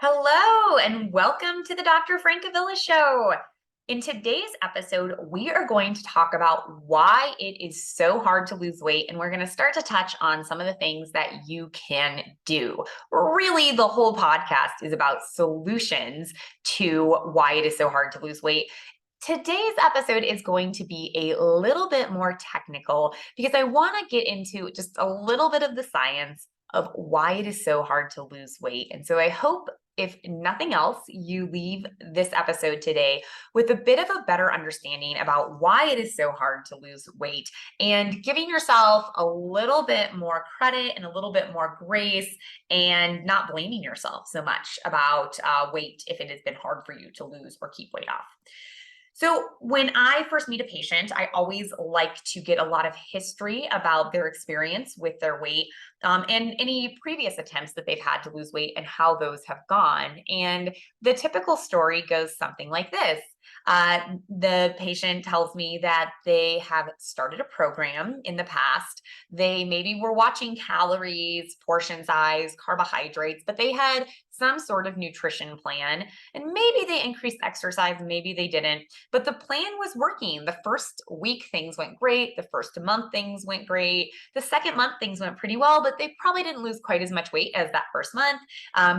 Hello, and welcome to the Dr. Francavilla Show. In today's episode, we are going to talk about why it is so hard to lose weight, and we're going to start to touch on some of the things that you can do. Really, the whole podcast is about solutions to why it is so hard to lose weight. Today's episode is going to be a little bit more technical because I want to get into just a little bit of the science of why it is so hard to lose weight. And so I hope, if nothing else, you leave this episode today with a bit of a better understanding about why it is so hard to lose weight and giving yourself a little bit more credit and a little bit more grace and not blaming yourself so much about weight if it has been hard for you to lose or keep weight off. So when I first meet a patient, I always like to get a lot of history about their experience with their weight and any previous attempts that they've had to lose weight and how those have gone. And the typical story goes something like this. The patient tells me that they have started a program in the past. They maybe were watching calories, portion size, carbohydrates, but they had some sort of nutrition plan. And maybe they increased exercise, maybe they didn't. But the plan was working. The first week, things went great. The first month, things went great. The second month, things went pretty well, but they probably didn't lose quite as much weight as that first month.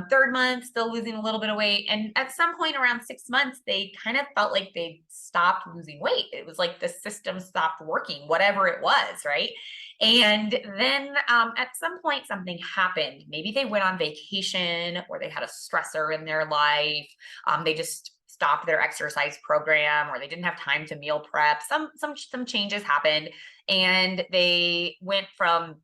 Third month, still losing a little bit of weight. And at some point around 6 months, they kind of felt like they stopped losing weight. It was like the system stopped working, whatever it was, right? And then at some point, something happened. Maybe they went on vacation or they had a stressor in their life. They just stopped their exercise program, or they didn't have time to meal prep. Some changes happened, and they went from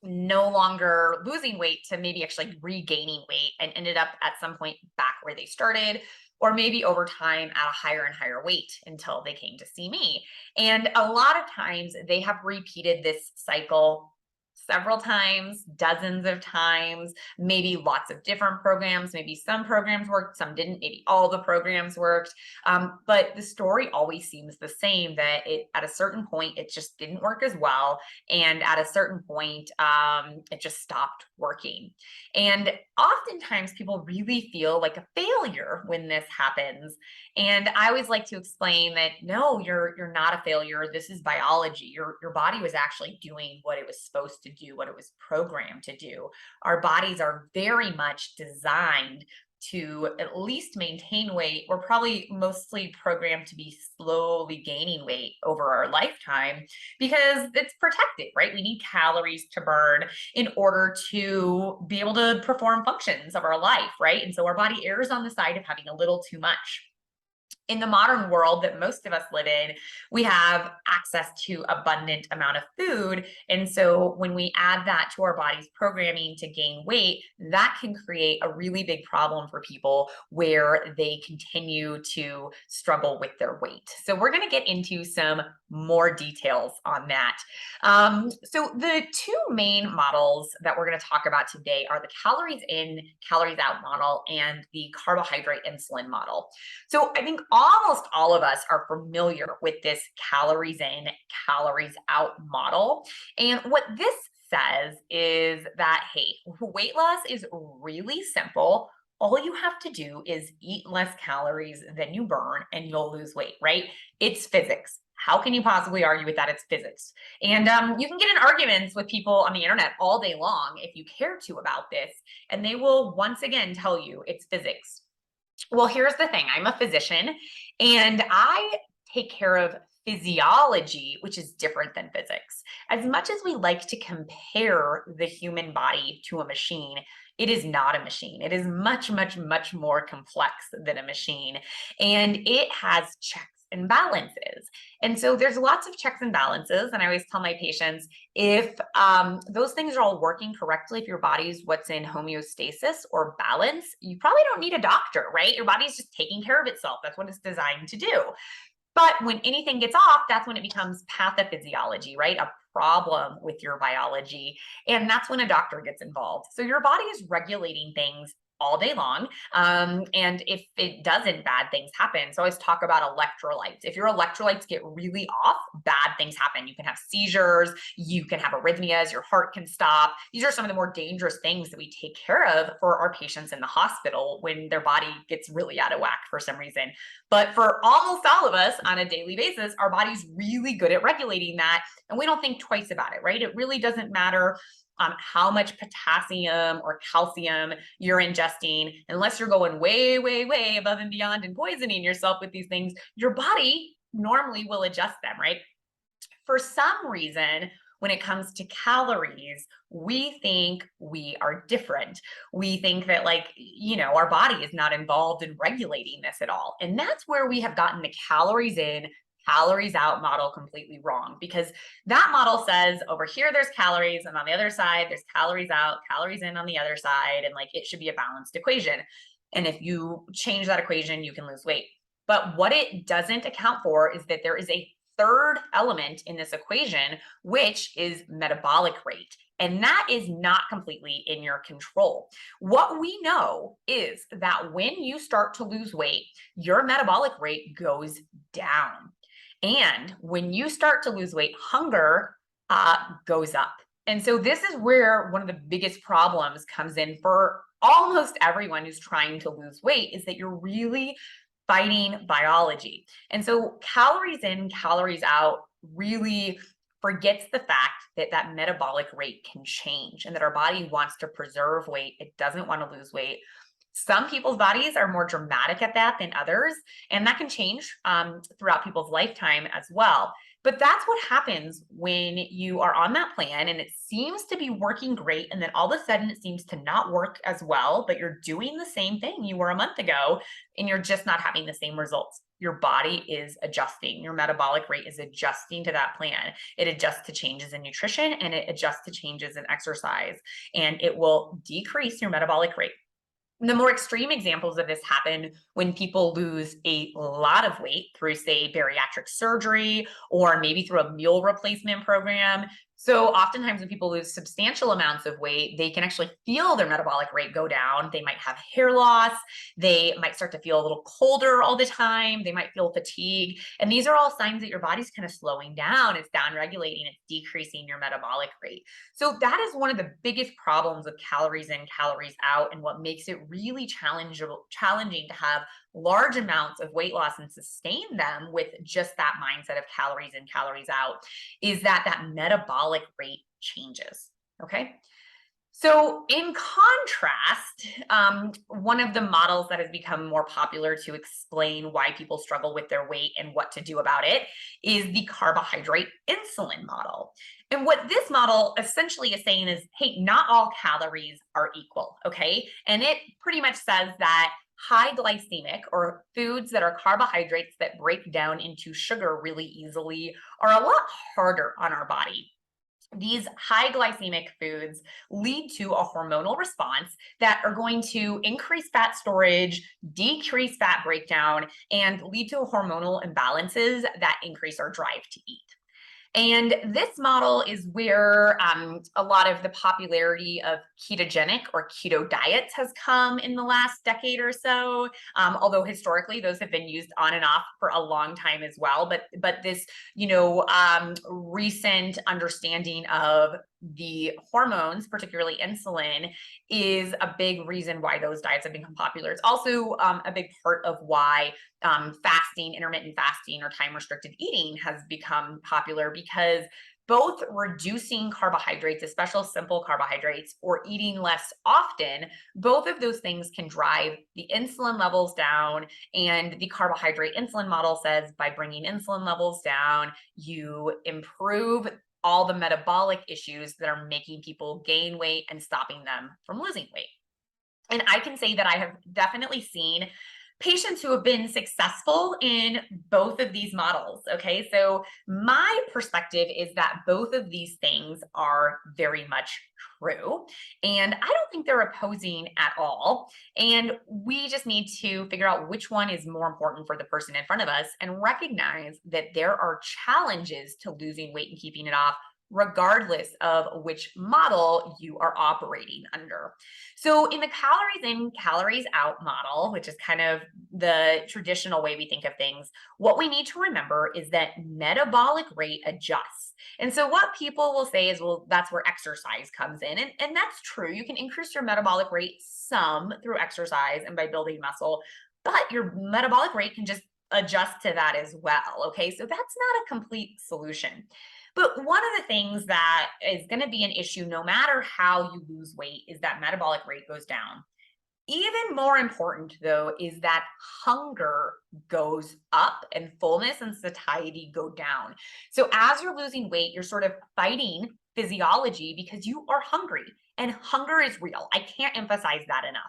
no longer losing weight to maybe actually regaining weight and ended up at some point back where they started, or maybe over time at a higher and higher weight until they came to see me. And a lot of times they have repeated this cycle several times, dozens of times, maybe lots of different programs. Maybe some programs worked, some didn't, maybe all the programs worked. But the story always seems the same, that at a certain point, it just didn't work as well. And at a certain point, it just stopped working. And oftentimes people really feel like a failure when this happens. And I always like to explain that no, you're not a failure. This is biology. Your body was actually doing what it was supposed to do, what it was programmed to do. Our bodies are very much designed to at least maintain weight. We're probably mostly programmed to be slowly gaining weight over our lifetime because it's protected, right? We need calories to burn in order to be able to perform functions of our life, right? And so our body errs on the side of having a little too much. In the modern world that most of us live in, we have access to abundant amount of food. And so when we add that to our body's programming to gain weight, that can create a really big problem for people where they continue to struggle with their weight. So we're going to get into some more details on that. So the two main models that we're going to talk about today are the calories in, calories out model and the carbohydrate insulin model. So I think almost all of us are familiar with this calories in, calories out model. And what this says is that, hey, weight loss is really simple. All you have to do is eat less calories than you burn and you'll lose weight, right? It's physics. How can you possibly argue with that? It's physics. And you can get in arguments with people on the internet all day long if you care to about this, and they will once again tell you it's physics. Well, here's the thing. I'm a physician and I take care of physiology, which is different than physics. As much as we like to compare the human body to a machine, it is not a machine. It is much, much, much more complex than a machine. And it has checks and balances. And so there's lots of checks and balances. And I always tell my patients, if those things are all working correctly, if your body's what's in homeostasis or balance, you probably don't need a doctor, right? Your body's just taking care of itself. That's what it's designed to do. But when anything gets off, that's when it becomes pathophysiology, right? A problem with your biology. And that's when a doctor gets involved. So your body is regulating things all day long. And if it doesn't, bad things happen. So I always talk about electrolytes. If your electrolytes get really off, bad things happen. You can have seizures, you can have arrhythmias, your heart can stop. These are some of the more dangerous things that we take care of for our patients in the hospital when their body gets really out of whack for some reason. But for almost all of us on a daily basis, our body's really good at regulating that. And we don't think twice about it, right? It really doesn't matter how much potassium or calcium you're ingesting, unless you're going way, way, way above and beyond and poisoning yourself with these things, your body normally will adjust them, right? For some reason, when it comes to calories, we think we are different. We think that, like, our body is not involved in regulating this at all. And that's where we have gotten the calories in, calories out model completely wrong, because that model says over here there's calories, and on the other side there's calories out, calories in on the other side, and like it should be a balanced equation. And if you change that equation, you can lose weight. But what it doesn't account for is that there is a third element in this equation, which is metabolic rate. And that is not completely in your control. What we know is that when you start to lose weight, your metabolic rate goes down. And when you start to lose weight, hunger goes up. And so this is where one of the biggest problems comes in for almost everyone who's trying to lose weight, is that you're really fighting biology. And so calories in, calories out really forgets the fact that that metabolic rate can change and that our body wants to preserve weight. It doesn't want to lose weight. Some people's bodies are more dramatic at that than others, and that can change throughout people's lifetime as well. But that's what happens when you are on that plan and it seems to be working great, and then all of a sudden it seems to not work as well, but you're doing the same thing you were a month ago and you're just not having the same results. Your body is adjusting. Your metabolic rate is adjusting to that plan. It adjusts to changes in nutrition and it adjusts to changes in exercise, and it will decrease your metabolic rate. The more extreme examples of this happen when people lose a lot of weight through, say, bariatric surgery, or maybe through a meal replacement program. So oftentimes when people lose substantial amounts of weight, they can actually feel their metabolic rate go down. They might have hair loss. They might start to feel a little colder all the time. They might feel fatigue. And these are all signs that your body's kind of slowing down. It's down-regulating. It's decreasing your metabolic rate. So that is one of the biggest problems with calories in, calories out, and what makes it really challenging to have large amounts of weight loss and sustain them with just that mindset of calories in, calories out, is that metabolic rate changes. Okay. So in contrast, one of the models that has become more popular to explain why people struggle with their weight and what to do about it is the carbohydrate-insulin model. And what this model essentially is saying is, hey, not all calories are equal, okay? And it pretty much says that high glycemic, or foods that are carbohydrates that break down into sugar really easily, are a lot harder on our body. These high glycemic foods lead to a hormonal response that are going to increase fat storage, decrease fat breakdown, and lead to hormonal imbalances that increase our drive to eat. And this model is where a lot of the popularity of ketogenic or keto diets has come in the last decade or so. Although historically those have been used on and off for a long time as well. But this, recent understanding of the hormones, particularly insulin, is a big reason why those diets have become popular. It's also a big part of why fasting, intermittent fasting, or time restricted eating has become popular, because both reducing carbohydrates, especially simple carbohydrates, or eating less often, both of those things can drive the insulin levels down. And the carbohydrate insulin model says by bringing insulin levels down, you improve all the metabolic issues that are making people gain weight and stopping them from losing weight. And I can say that I have definitely seen patients who have been successful in both of these models. Okay, so my perspective is that both of these things are very much true, and I don't think they're opposing at all. And we just need to figure out which one is more important for the person in front of us, and recognize that there are challenges to losing weight and keeping it off regardless of which model you are operating under. So in the calories in, calories out model, which is kind of the traditional way we think of things, what we need to remember is that metabolic rate adjusts. And so what people will say is, well, that's where exercise comes in. And that's true. You can increase your metabolic rate some through exercise and by building muscle, but your metabolic rate can just adjust to that as well. Okay. So that's not a complete solution. But one of the things that is going to be an issue no matter how you lose weight is that metabolic rate goes down. Even more important, though, is that hunger goes up and fullness and satiety go down. So as you're losing weight, you're sort of fighting physiology because you are hungry, and hunger is real. I can't emphasize that enough.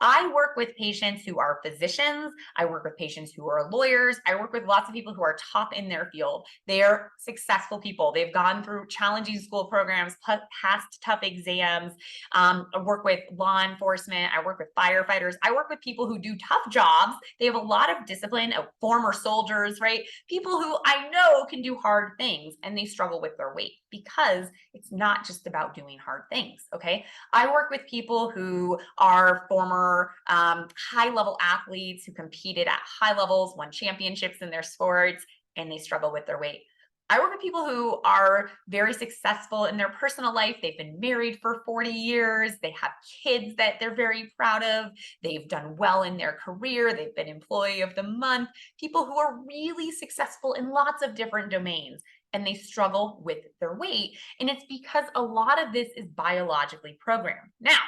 I work with patients who are physicians. I work with patients who are lawyers. I work with lots of people who are top in their field. They are successful people. They've gone through challenging school programs, passed tough exams. I work with law enforcement. I work with firefighters. I work with people who do tough jobs. They have a lot of discipline, former soldiers, right? People who I know can do hard things and they struggle with their weight because it's not just about doing hard things, okay? I work with people who are former high level athletes who competed at high levels, won championships in their sports, and they struggle with their weight. I work with people who are very successful in their personal life. They've been married for 40 years. They have kids that they're very proud of. They've done well in their career. They've been employee of the month. People who are really successful in lots of different domains and they struggle with their weight. And it's because a lot of this is biologically programmed. Now,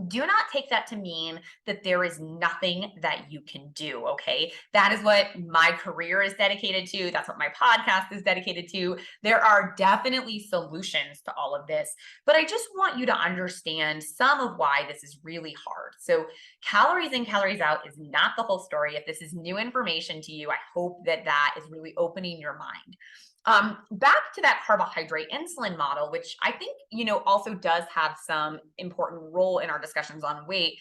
do not take that to mean that there is nothing that you can do, okay? That is what my career is dedicated to. That's what my podcast is dedicated to. There are definitely solutions to all of this, but I just want you to understand some of why this is really hard. So calories in, calories out is not the whole story. If this is new information to you, I hope that that is really opening your mind. Back to that carbohydrate insulin model, which I think, also does have some important role in our discussions on weight,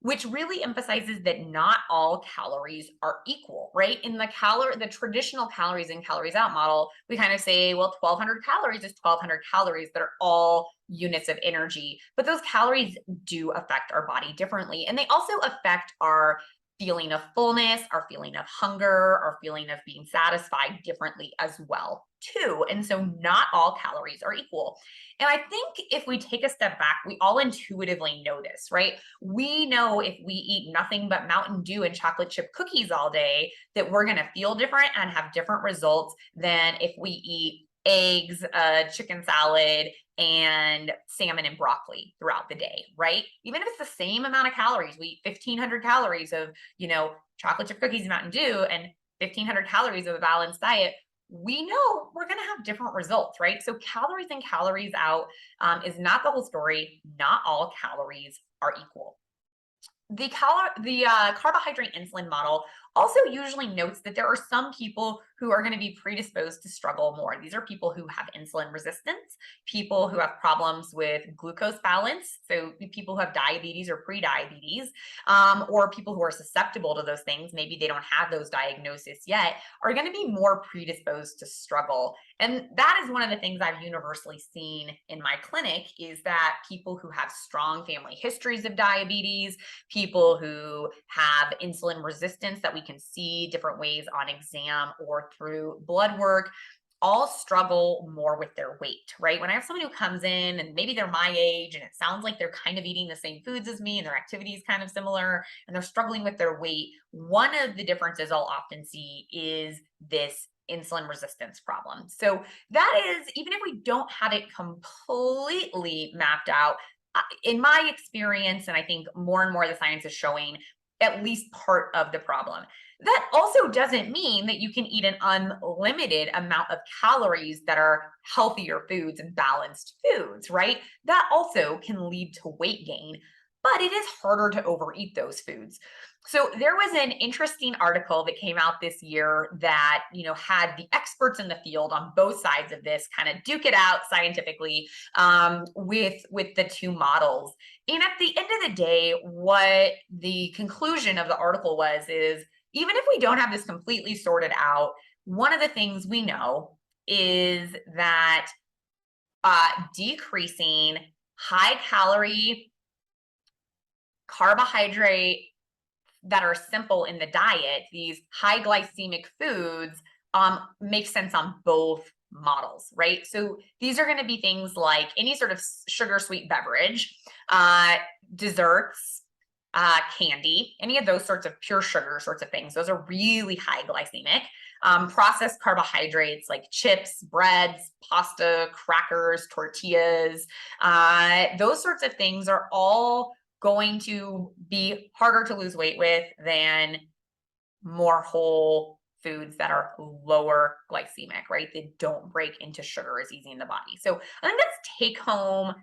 which really emphasizes that not all calories are equal, right? In the traditional calories in, calories out model, we kind of say, well, 1,200 calories is 1,200 calories that are all units of energy, but those calories do affect our body differently. And they also affect our feeling of fullness, our feeling of hunger, our feeling of being satisfied differently as well, too. And so not all calories are equal. And I think if we take a step back, we all intuitively know this, right? We know if we eat nothing but Mountain Dew and chocolate chip cookies all day, that we're going to feel different and have different results than if we eat eggs, chicken salad, and salmon and broccoli throughout the day, right? Even if it's the same amount of calories, we eat 1,500 calories of, chocolate chip cookies and Mountain Dew and 1,500 calories of a balanced diet, we know we're going to have different results, right? So calories in, calories out is not the whole story. Not all calories are equal. The carbohydrate insulin model also usually notes that there are some people who are going to be predisposed to struggle more. These are people who have insulin resistance, people who have problems with glucose balance, so people who have diabetes or prediabetes, or people who are susceptible to those things, maybe they don't have those diagnoses yet, are going to be more predisposed to struggle. And that is one of the things I've universally seen in my clinic is that people who have strong family histories of diabetes, people who have insulin resistance that we can see different ways on exam or through blood work, all struggle more with their weight, right? When I have someone who comes in and maybe they're my age and it sounds like they're kind of eating the same foods as me and their activity is kind of similar and they're struggling with their weight, one of the differences I'll often see is this insulin resistance problem. So that is, even if we don't have it completely mapped out, in my experience, and I think more and more the science is showing at least part of the problem. That also doesn't mean that you can eat an unlimited amount of calories that are healthier foods and balanced foods, right? That also can lead to weight gain, but it is harder to overeat those foods. So there was an interesting article that came out this year that, had the experts in the field on both sides of this kind of duke it out scientifically with the two models. And at the end of the day, what the conclusion of the article is even if we don't have this completely sorted out, one of the things we know is that decreasing high calorie, carbohydrate that are simple in the diet, these high glycemic foods, make sense on both models, right? So these are going to be things like any sort of sugar sweet beverage, desserts, candy, any of those sorts of pure sugar sorts of things. Those are really high glycemic. Processed carbohydrates like chips, breads, pasta, crackers, tortillas, those sorts of things are all going to be harder to lose weight with than more whole foods that are lower glycemic, right? They don't break into sugar as easy in the body. So I think that's take home.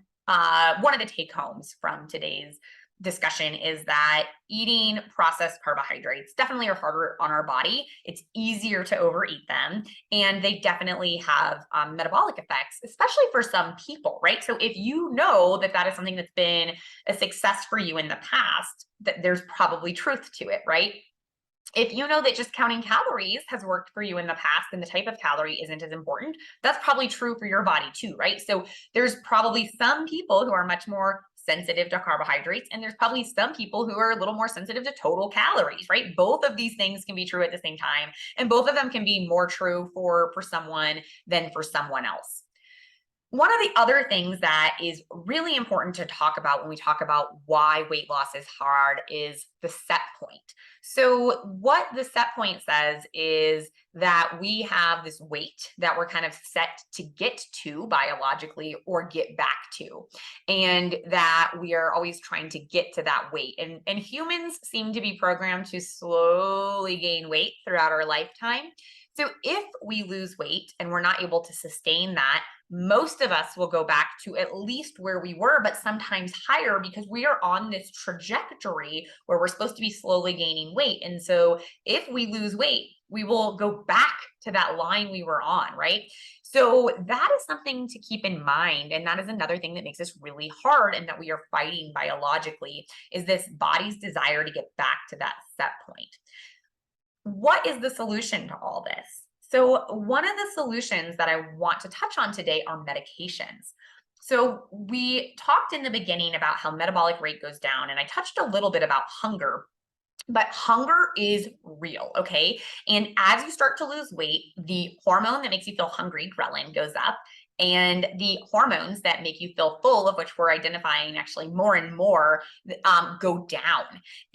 One of the take homes from today's discussion is that eating processed carbohydrates definitely are harder on our body. It's easier to overeat them, and they definitely have metabolic effects, especially for some people, right? So if you know that that is something that's been a success for you in the past, that there's probably truth to it, right? If you know that just counting calories has worked for you in the past and the type of calorie isn't as important, that's probably true for your body too, right? So there's probably some people who are much more sensitive to carbohydrates, and there's probably some people who are a little more sensitive to total calories, right? Both of these things can be true at the same time, and both of them can be more true for someone than for someone else. One of the other things that is really important to talk about when we talk about why weight loss is hard is the set point. So what the set point says is that we have this weight that we're kind of set to get to biologically or get back to, and that we are always trying to get to that weight. And humans seem to be programmed to slowly gain weight throughout our lifetime. So if we lose weight and we're not able to sustain that, most of us will go back to at least where we were, but sometimes higher, because we are on this trajectory where we're supposed to be slowly gaining weight. And so if we lose weight, we will go back to that line we were on, right? So that is something to keep in mind. And that is another thing that makes this really hard and that we are fighting biologically, is this body's desire to get back to that set point. What is the solution to all this? So one of the solutions that I want to touch on today are medications. So we talked in the beginning about how metabolic rate goes down, and I touched a little bit about hunger, but hunger is real, okay? And as you start to lose weight, the hormone that makes you feel hungry, ghrelin, goes up, and the hormones that make you feel full, of which we're identifying actually more and more, go down.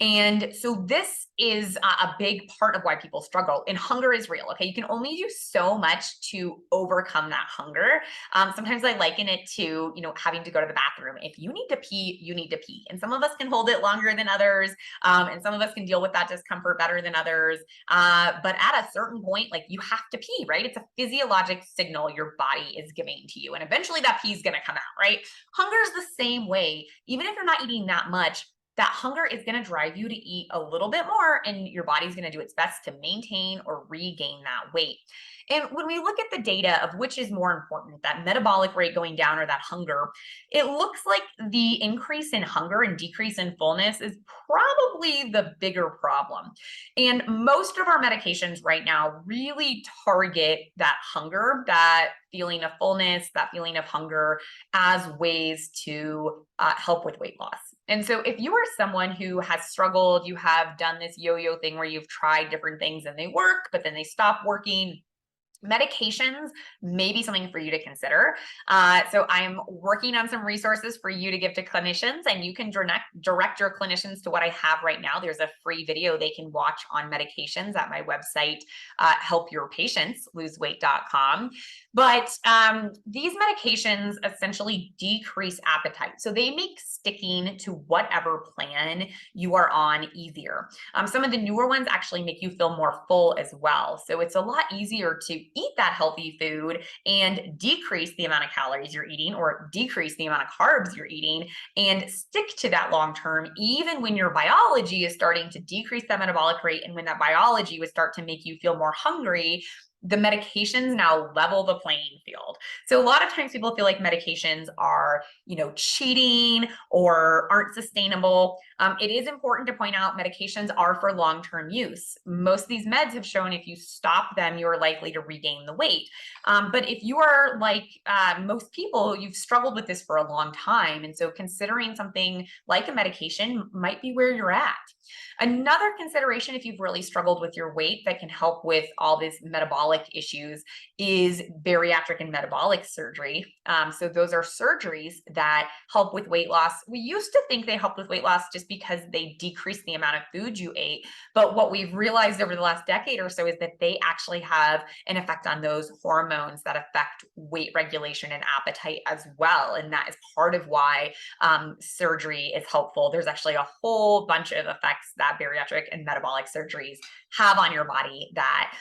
And so this is a big part of why people struggle. And hunger is real, okay? You can only do so much to overcome that hunger. Sometimes I liken it to, having to go to the bathroom. If you need to pee, you need to pee. And some of us can hold it longer than others. And some of us can deal with that discomfort better than others. But at a certain point, like, you have to pee, right? It's a physiologic signal your body is giving to you. And eventually that pee is going to come out, right? Hunger is the same way. Even if you're not eating that much, that hunger is going to drive you to eat a little bit more, and your body's going to do its best to maintain or regain that weight. And when we look at the data of which is more important, that metabolic rate going down or that hunger, it looks like the increase in hunger and decrease in fullness is probably the bigger problem. And most of our medications right now really target that hunger, that feeling of fullness, that feeling of hunger, as ways to help with weight loss. And so if you are someone who has struggled, you have done this yo-yo thing where you've tried different things and they work, but then they stop working, medications may be something for you to consider. So I'm working on some resources for you to give to clinicians, and you can direct your clinicians to what I have right now. There's a free video they can watch on medications at my website, helpyourpatientsloseWeight.com. But these medications essentially decrease appetite. So they make sticking to whatever plan you are on easier. Some of the newer ones actually make you feel more full as well. So it's a lot easier to eat that healthy food and decrease the amount of calories you're eating, or decrease the amount of carbs you're eating, and stick to that long term, even when your biology is starting to decrease that metabolic rate, and when that biology would start to make you feel more hungry. the medications now level the playing field. So a lot of times people feel like medications are, cheating or aren't sustainable. It is important to point out medications are for long-term use. Most of these meds have shown if you stop them, you're likely to regain the weight. But if you are like most people, you've struggled with this for a long time. And so considering something like a medication might be where you're at. Another consideration, if you've really struggled with your weight that can help with all these metabolic issues, is bariatric and metabolic surgery. So those are surgeries that help with weight loss. We used to think they helped with weight loss just because they decrease the amount of food you ate. But what we've realized over the last decade or so is that they actually have an effect on those hormones that affect weight regulation and appetite as well. And that is part of why surgery is helpful. There's actually a whole bunch of effects that bariatric and metabolic surgeries have on your body that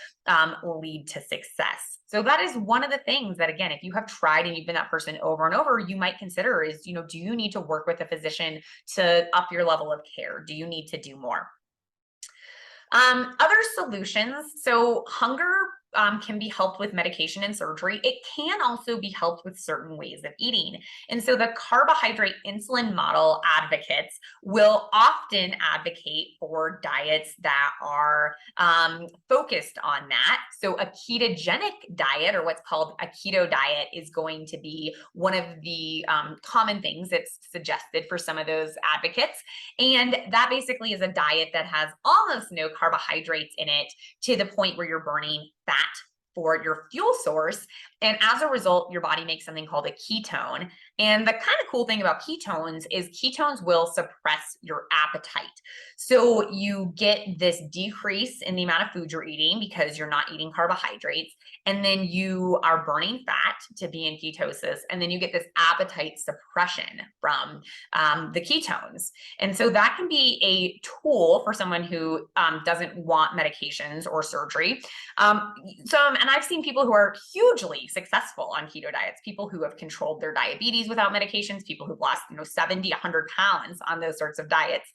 lead to success. So that is one of the things that, again, if you have tried and you've been that person over and over, you might consider is, do you need to work with a physician to up your level of care? Do you need to do more? Other solutions. So hunger can be helped with medication and surgery. It can also be helped with certain ways of eating. And so the carbohydrate-insulin model advocates will often advocate for diets that are focused on that. So a ketogenic diet, or what's called a keto diet, is going to be one of the common things that's suggested for some of those advocates. And that basically is a diet that has almost no carbohydrates in it to the point where you're burning fat for your fuel source. And as a result, your body makes something called a ketone. And the kind of cool thing about ketones is ketones will suppress your appetite. So you get this decrease in the amount of food you're eating because you're not eating carbohydrates. And then you are burning fat to be in ketosis. And then you get this appetite suppression from the ketones. And so that can be a tool for someone who doesn't want medications or surgery. And I've seen people who are hugely successful on keto diets, people who have controlled their diabetes without medications, people who've lost 70, 100 pounds on those sorts of diets.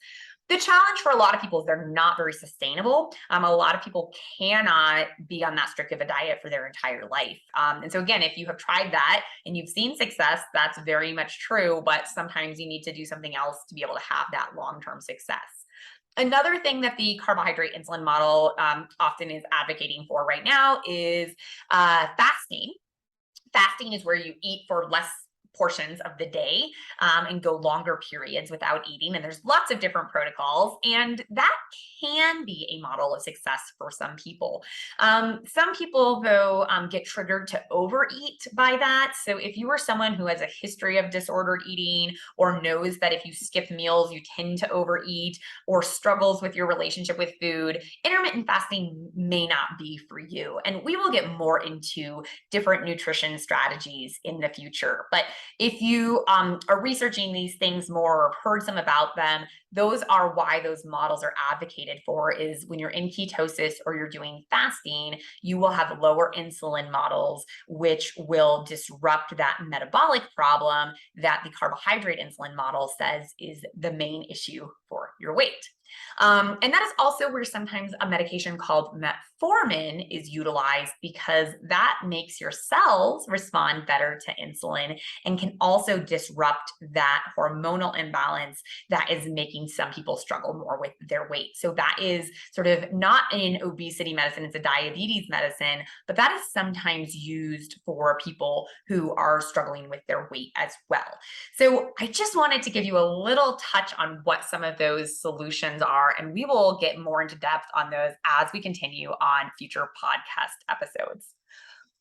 The challenge for a lot of people is they're not very sustainable. A lot of people cannot be on that strict of a diet for their entire life. And so again, if you have tried that and you've seen success, that's very much true, but sometimes you need to do something else to be able to have that long-term success. Another thing that the carbohydrate insulin model often is advocating for right now is fasting. Fasting is where you eat for less portions of the day and go longer periods without eating. And there's lots of different protocols, and that can be a model of success for some people. Some people, though, get triggered to overeat by that. So if you are someone who has a history of disordered eating or knows that if you skip meals, you tend to overeat, or struggles with your relationship with food, intermittent fasting may not be for you. And we will get more into different nutrition strategies in the future. But if you are researching these things more or heard some about them, those are why those models are advocated for. Is when you're in ketosis or you're doing fasting, you will have lower insulin models, which will disrupt that metabolic problem that the carbohydrate insulin model says is the main issue for your weight. And that is also where sometimes a medication called metformin is utilized, because that makes your cells respond better to insulin and can also disrupt that hormonal imbalance that is making some people struggle more with their weight. So that is sort of not in obesity medicine, it's a diabetes medicine, but that is sometimes used for people who are struggling with their weight as well. So I just wanted to give you a little touch on what some of those solutions are, and we will get more into depth on those as we continue on future podcast episodes.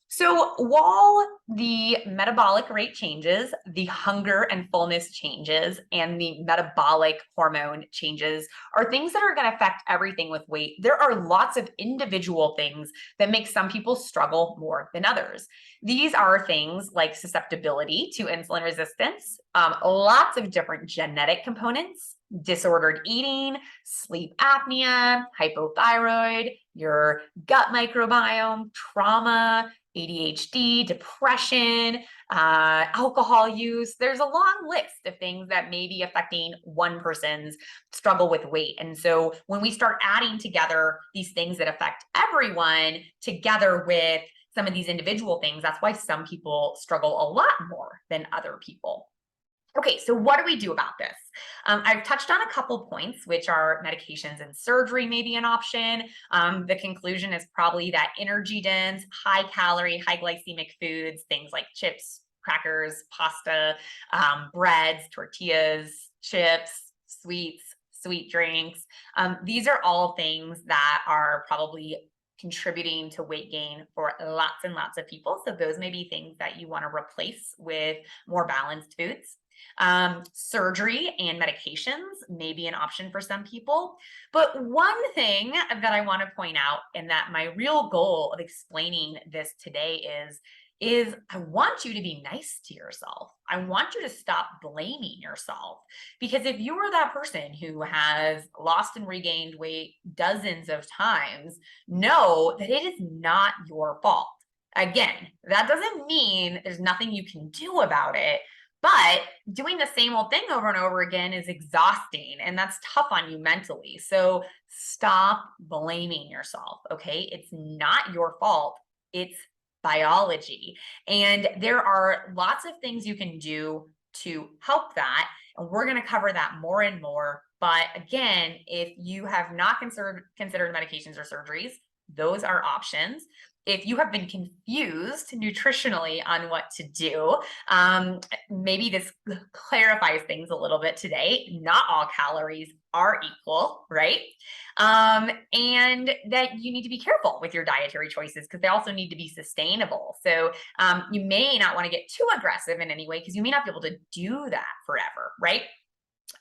So while the metabolic rate changes, the hunger and fullness changes, and the metabolic hormone changes are things that are going to affect everything with weight, there are lots of individual things that make some people struggle more than others. These are things like susceptibility to insulin resistance, lots of different genetic components, disordered eating, sleep apnea, hypothyroid, your gut microbiome, trauma, ADHD, depression, alcohol use. There's a long list of things that may be affecting one person's struggle with weight. And so when we start adding together these things that affect everyone together with some of these individual things, that's why some people struggle a lot more than other people. Okay, so what do we do about this? I've touched on a couple points, which are medications and surgery may be an option. The conclusion is probably that energy dense, high calorie, high glycemic foods, things like chips, crackers, pasta, breads, tortillas, chips, sweets, sweet drinks. These are all things that are probably contributing to weight gain for lots and lots of people. So those may be things that you want to replace with more balanced foods. Surgery and medications may be an option for some people. But one thing that I want to point out, and that my real goal of explaining this today is I want you to be nice to yourself. I want you to stop blaming yourself. Because if you are that person who has lost and regained weight dozens of times, know that it is not your fault. Again, that doesn't mean there's nothing you can do about it. But doing the same old thing over and over again is exhausting, and that's tough on you mentally. So stop blaming yourself, okay? It's not your fault. It's biology. And there are lots of things you can do to help that. And we're going to cover that more and more. But again, if you have not considered medications or surgeries, those are options. If you have been confused nutritionally on what to do, maybe this clarifies things a little bit today. Not all calories are equal, right? And that you need to be careful with your dietary choices because they also need to be sustainable. So you may not want to get too aggressive in any way because you may not be able to do that forever, right?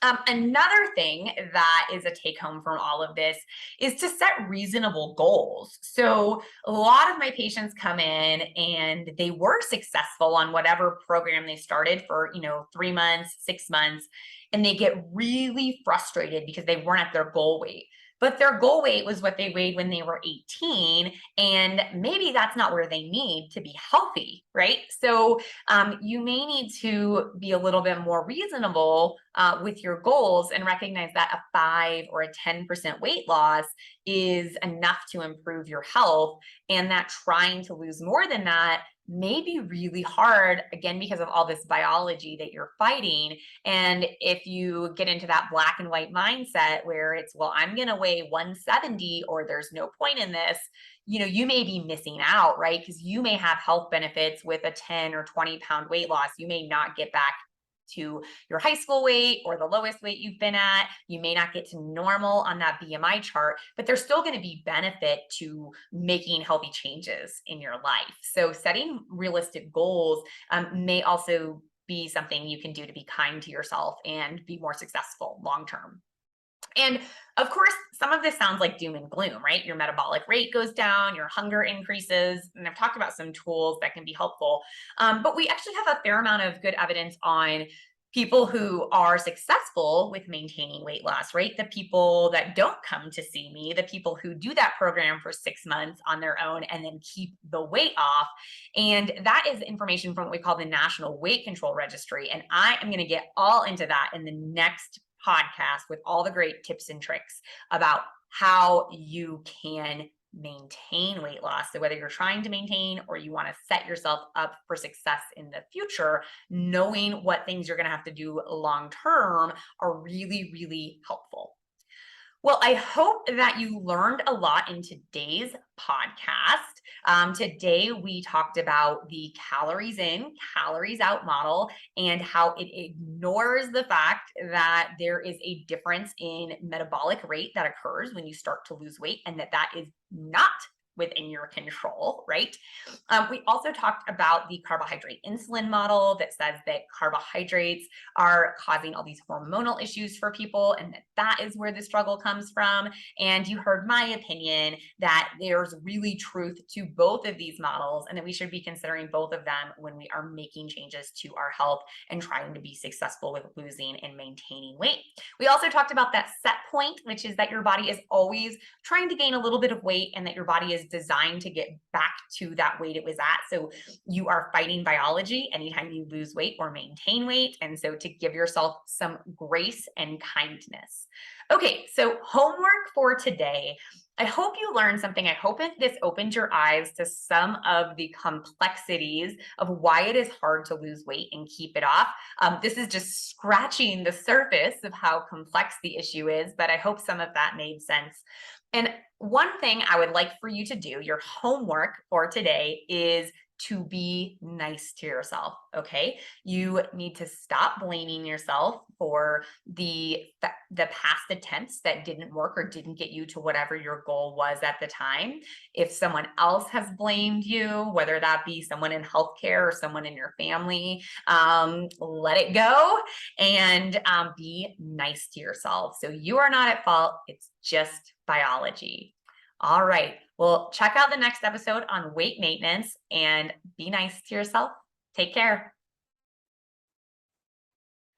Another thing that is a take home from all of this is to set reasonable goals. So a lot of my patients come in and they were successful on whatever program they started for, 3 months, 6 months, and they get really frustrated because they weren't at their goal weight. But their goal weight was what they weighed when they were 18, and maybe that's not where they need to be healthy, right? So you may need to be a little bit more reasonable with your goals and recognize that a 5 or a 10% weight loss is enough to improve your health, and that trying to lose more than that may be really hard, again, because of all this biology that you're fighting. And if you get into that black and white mindset where it's, well, I'm going to weigh 170 or there's no point in this, you may be missing out, right? Because you may have health benefits with a 10 or 20 pound weight loss. You may not get back to your high school weight or the lowest weight you've been at. You may not get to normal on that BMI chart, but there's still going to be benefit to making healthy changes in your life. So setting realistic goals may also be something you can do to be kind to yourself and be more successful long term. And of course, some of this sounds like doom and gloom, right? Your metabolic rate goes down, your hunger increases, and I've talked about some tools that can be helpful. But we actually have a fair amount of good evidence on people who are successful with maintaining weight loss, right? The people that don't come to see me, the people who do that program for 6 months on their own and then keep the weight off. And that is information from what we call the National Weight Control Registry. And I am going to get all into that in the next podcast with all the great tips and tricks about how you can maintain weight loss. So whether you're trying to maintain or you want to set yourself up for success in the future, knowing what things you're going to have to do long term are really, really helpful. Well, I hope that you learned a lot in today's podcast. Today, we talked about the calories in, calories out model and how it ignores the fact that there is a difference in metabolic rate that occurs when you start to lose weight and that is not within your control, right? We also talked about the carbohydrate-insulin model that says that carbohydrates are causing all these hormonal issues for people and that is where the struggle comes from. And you heard my opinion that there's really truth to both of these models and that we should be considering both of them when we are making changes to our health and trying to be successful with losing and maintaining weight. We also talked about that set point, which is that your body is always trying to gain a little bit of weight and that your body is is designed to get back to that weight it was at. So you are fighting biology anytime you lose weight or maintain weight. And so to give yourself some grace and kindness. Okay, so homework for today. I hope you learned something. I hope this opened your eyes to some of the complexities of why it is hard to lose weight and keep it off. This is just scratching the surface of how complex the issue is, but I hope some of that made sense. And one thing I would like for you to do, your homework for today, is to be nice to yourself, okay? You need to stop blaming yourself for the past attempts that didn't work or didn't get you to whatever your goal was at the time. If someone else has blamed you, whether that be someone in healthcare or someone in your family, let it go and be nice to yourself. So you are not at fault. It's just biology. All right. Well, check out the next episode on weight maintenance and be nice to yourself. Take care.